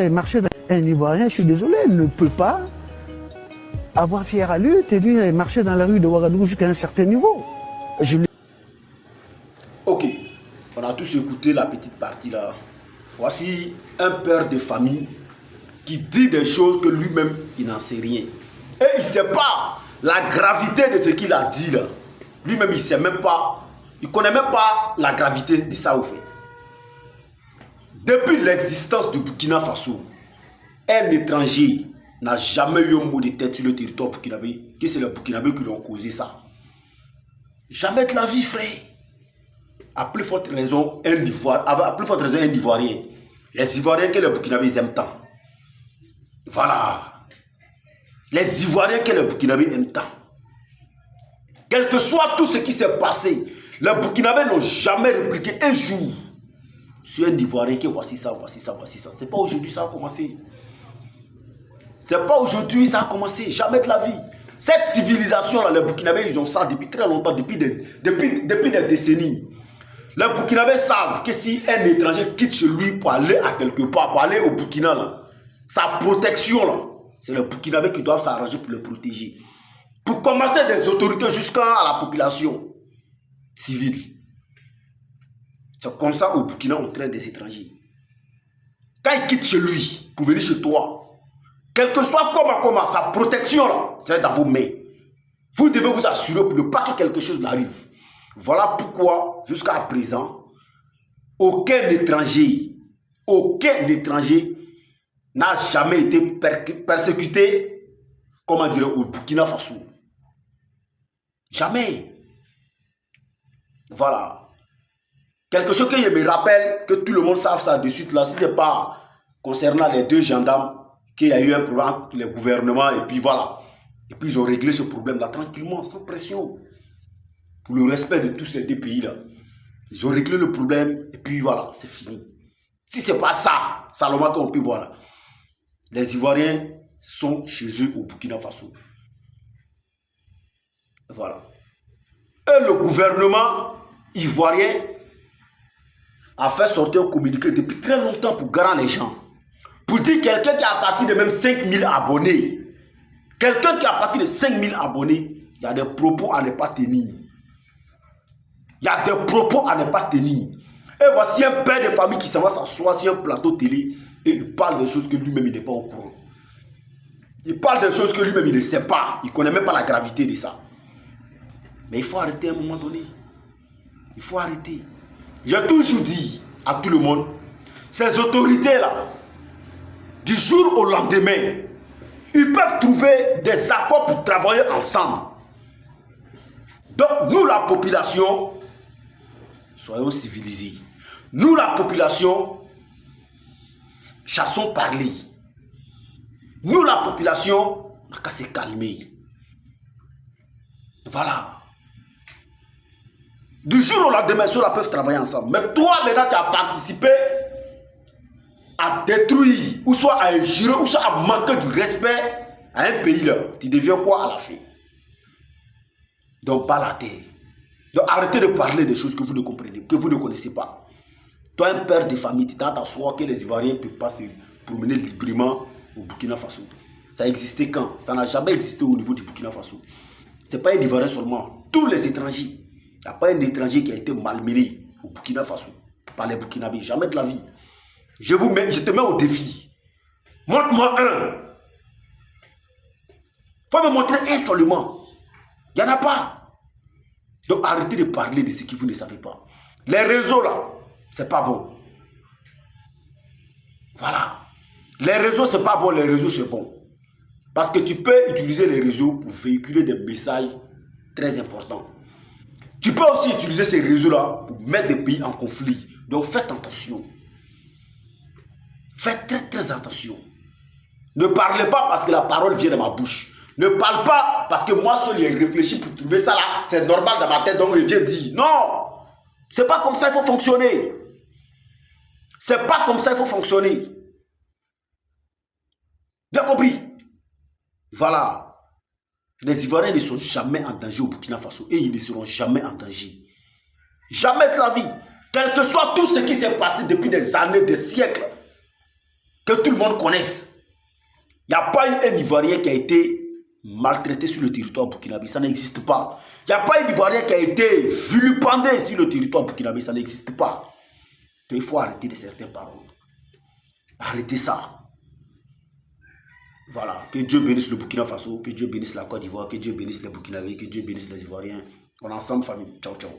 lui marcher dans un Ivoirien, je suis désolé, il ne peut pas avoir fière allure et lui marcher dans la rue de Ouagadougou jusqu'à un certain niveau. Ok, on a tous écouté la petite partie là. Voici un père de famille qui dit des choses que lui-même, il n'en sait rien. Et il ne sait pas la gravité de ce qu'il a dit là. Lui-même, il ne sait même pas, il ne connaît même pas la gravité de ça au fait. Depuis l'existence du Burkina Faso, un étranger n'a jamais eu un mot de tête sur le territoire burkinabé, que c'est les Burkinabés qui l'ont causé ça. Jamais de la vie, frère. À plus forte raison, un Ivoirien. Les Ivoiriens que les Burkinabés aiment tant. Voilà. Les Ivoiriens que les Burkinabés aiment tant. Quel que soit tout ce qui s'est passé, les Burkinabés n'ont jamais répliqué un jour sur un Ivoirien que voici ça, voici ça, voici ça. C'est pas aujourd'hui ça a commencé. C'est pas aujourd'hui ça a commencé. Jamais de la vie. Cette civilisation-là, les Burkinabés, ils ont ça depuis très longtemps, depuis des décennies. Les Burkinabés savent que si un étranger quitte chez lui pour aller à quelque part, pour aller au Burkina, là, sa protection, là, c'est les Burkinabés qui doivent s'arranger pour le protéger. Pour commencer des autorités jusqu'à la population civile. C'est comme ça au Burkina on traite des étrangers. Quand il quitte chez lui pour venir chez toi, quel que soit comment, sa protection, là, c'est dans vos mains. Vous devez vous assurer pour ne pas que quelque chose n'arrive. Voilà pourquoi, jusqu'à présent, aucun étranger n'a jamais été persécuté, comment dire, au Burkina Faso. Jamais. Voilà. Quelque chose que je me rappelle, que tout le monde sache ça de suite là, si ce n'est pas concernant les deux gendarmes, qu'il y a eu un problème entre les gouvernements, et puis voilà. Et puis ils ont réglé ce problème-là tranquillement, sans pression. Pour le respect de tous ces deux pays-là. Ils ont réglé le problème, et puis voilà, c'est fini. Si ce n'est pas ça, Salomon, on peut voir là. Les Ivoiriens sont chez eux au Burkina Faso. Voilà. Et le gouvernement ivoirien a fait sortir un communiqué depuis très longtemps pour garantir les gens. Pour dire quelqu'un qui a à partir de même 5000 abonnés. Quelqu'un qui a à partir de 5000 abonnés, il y a des propos à ne pas tenir. Il y a des propos à ne pas tenir. Et voici un père de famille qui s'en va s'asseoir sur un plateau télé et il parle des choses que lui-même il n'est pas au courant. Il parle des choses que lui-même il ne sait pas. Il ne connaît même pas la gravité de ça. Mais il faut arrêter à un moment donné. Il faut arrêter. J'ai toujours dit à tout le monde, ces autorités-là, du jour au lendemain, ils peuvent trouver des accords pour travailler ensemble. Donc nous, la population, soyons civilisés. Nous, la population, chassons parler. Nous, la population, on n'a qu'à se calmer. Voilà. Du jour au lendemain, ceux-là peuvent travailler ensemble. Mais toi, maintenant, tu as participé à détruire, ou soit à injurer, ou soit à manquer du respect à un pays là. Tu deviens quoi à la fin? Donc, pas la terre. Donc, arrêtez de parler des choses que vous ne comprenez, que vous ne connaissez pas. Toi, un père de famille, tu t'assois que les Ivoiriens ne peuvent pas se promener librement au Burkina Faso. Ça existait quand? Ça n'a jamais existé au niveau du Burkina Faso. Ce n'est pas un Ivoirien seulement. Tous les étrangers. Il n'y a pas un étranger qui a été malmené au Burkina Faso par les Burkinabés. Jamais de la vie. Je te mets au défi. Montre-moi un. Faut me montrer un seulement. Il n'y en a pas. Donc arrêtez de parler de ce que vous ne savez pas. Les réseaux là, c'est pas bon. Voilà. Les réseaux, c'est pas bon. Les réseaux, c'est bon. Parce que tu peux utiliser les réseaux pour véhiculer des messages très importants. Tu peux aussi utiliser ces réseaux-là pour mettre des pays en conflit. Donc faites attention. Faites très très attention. Ne parlez pas parce que la parole vient de ma bouche. Ne parle pas parce que moi seul j'ai réfléchi pour trouver ça là. C'est normal dans ma tête donc je viens dire. Non. C'est pas comme ça il faut fonctionner. C'est pas comme ça il faut fonctionner. Bien compris? Voilà. Les Ivoiriens ne sont jamais en danger au Burkina Faso et ils ne seront jamais en danger. Jamais de la vie. Quel que soit tout ce qui s'est passé depuis des années, des siècles. Que tout le monde connaisse. Il n'y a pas eu un Ivoirien qui a été maltraité sur le territoire burkinabé, ça n'existe pas. Il n'y a pas un Ivoirien qui a été vilipendé sur le territoire burkinabé, ça n'existe pas. Il faut arrêter de certaines paroles. Arrêtez ça. Voilà, que Dieu bénisse le Burkina Faso, que Dieu bénisse la Côte d'Ivoire, que Dieu bénisse les Burkinabés, que Dieu bénisse les Ivoiriens. On est ensemble, famille. Ciao, ciao.